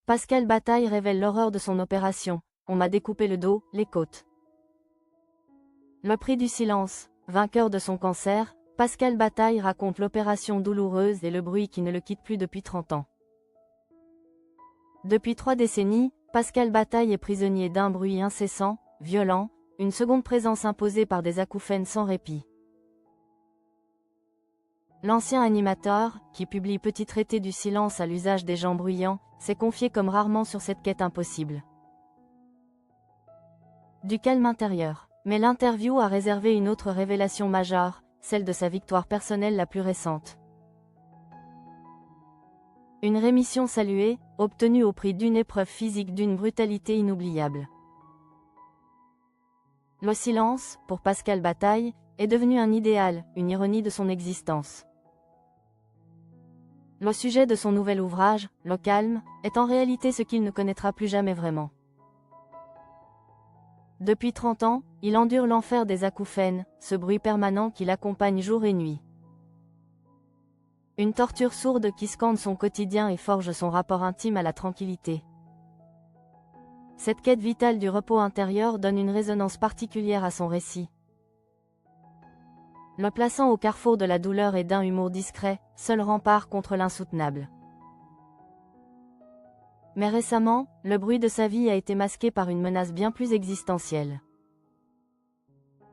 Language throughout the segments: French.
Pascal Bataille révèle l'horreur de son opération. On m'a découpé le dos, les côtes. Le prix du silence. Vainqueur de son cancer, Pascal Bataille raconte l'opération douloureuse et le bruit qui ne le quitte plus depuis 30 ans. Depuis 3 décennies, Pascal Bataille est prisonnier d'un bruit incessant, violent, une seconde présence imposée par des acouphènes sans répit. L'ancien animateur, qui publie Petit traité du silence à l'usage des gens bruyants, s'est confié comme rarement sur cette quête impossible. Du calme intérieur. Mais l'interview a réservé une autre révélation majeure, celle de sa victoire personnelle la plus récente. Une rémission saluée, obtenue au prix d'une épreuve physique d'une brutalité inoubliable. Le silence, pour Pascal Bataille, est devenu un idéal, une ironie de son existence. Le sujet de son nouvel ouvrage, Le calme, est en réalité ce qu'il ne connaîtra plus jamais vraiment. Depuis 30 ans, il endure l'enfer des acouphènes, ce bruit permanent qui l'accompagne jour et nuit. Une torture sourde qui scande son quotidien et forge son rapport intime à la tranquillité. Cette quête vitale du repos intérieur donne une résonance particulière à son récit. Le plaçant au carrefour de la douleur et d'un humour discret, seul rempart contre l'insoutenable. Mais récemment, le bruit de sa vie a été masqué par une menace bien plus existentielle.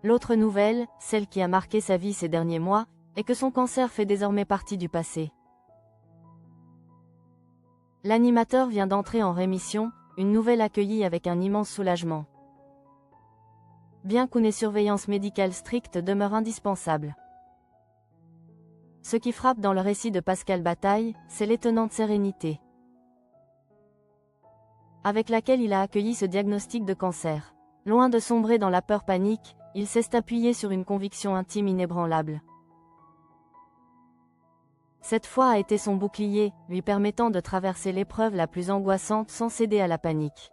L'autre nouvelle, celle qui a marqué sa vie ces derniers mois, est que son cancer fait désormais partie du passé. L'animateur vient d'entrer en rémission, une nouvelle accueillie avec un immense soulagement. Bien qu'une surveillance médicale stricte demeure indispensable. Ce qui frappe dans le récit de Pascal Bataille, c'est l'étonnante sérénité avec laquelle il a accueilli ce diagnostic de cancer. Loin de sombrer dans la peur panique, il s'est appuyé sur une conviction intime inébranlable. Cette foi a été son bouclier, lui permettant de traverser l'épreuve la plus angoissante sans céder à la panique.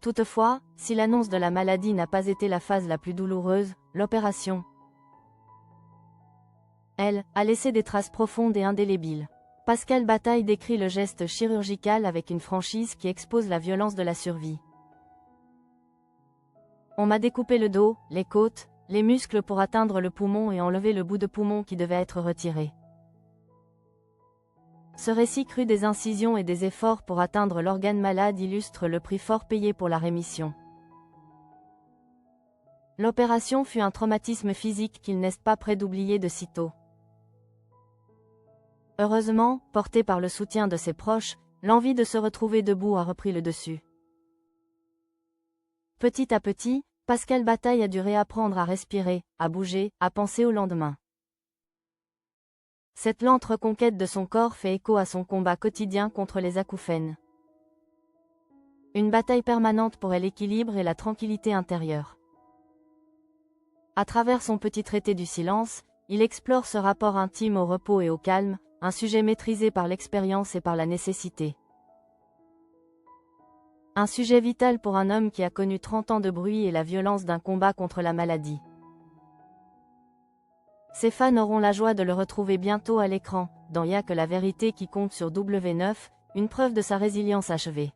Toutefois, si l'annonce de la maladie n'a pas été la phase la plus douloureuse, l'opération, elle, a laissé des traces profondes et indélébiles. Pascal Bataille décrit le geste chirurgical avec une franchise qui expose la violence de la survie. On m'a découpé le dos, les côtes, les muscles pour atteindre le poumon et enlever le bout de poumon qui devait être retiré. Ce récit cru des incisions et des efforts pour atteindre l'organe malade illustre le prix fort payé pour la rémission. L'opération fut un traumatisme physique qu'il n'est pas prêt d'oublier de sitôt. Heureusement, porté par le soutien de ses proches, l'envie de se retrouver debout a repris le dessus. Petit à petit, Pascal Bataille a dû réapprendre à respirer, à bouger, à penser au lendemain. Cette lente reconquête de son corps fait écho à son combat quotidien contre les acouphènes. Une bataille permanente pour l'équilibre et la tranquillité intérieure. À travers son petit traité du silence, il explore ce rapport intime au repos et au calme, un sujet maîtrisé par l'expérience et par la nécessité. Un sujet vital pour un homme qui a connu 30 ans de bruit et la violence d'un combat contre la maladie. Ses fans auront la joie de le retrouver bientôt à l'écran, dans Y'a que la vérité qui compte sur W9, une preuve de sa résilience achevée.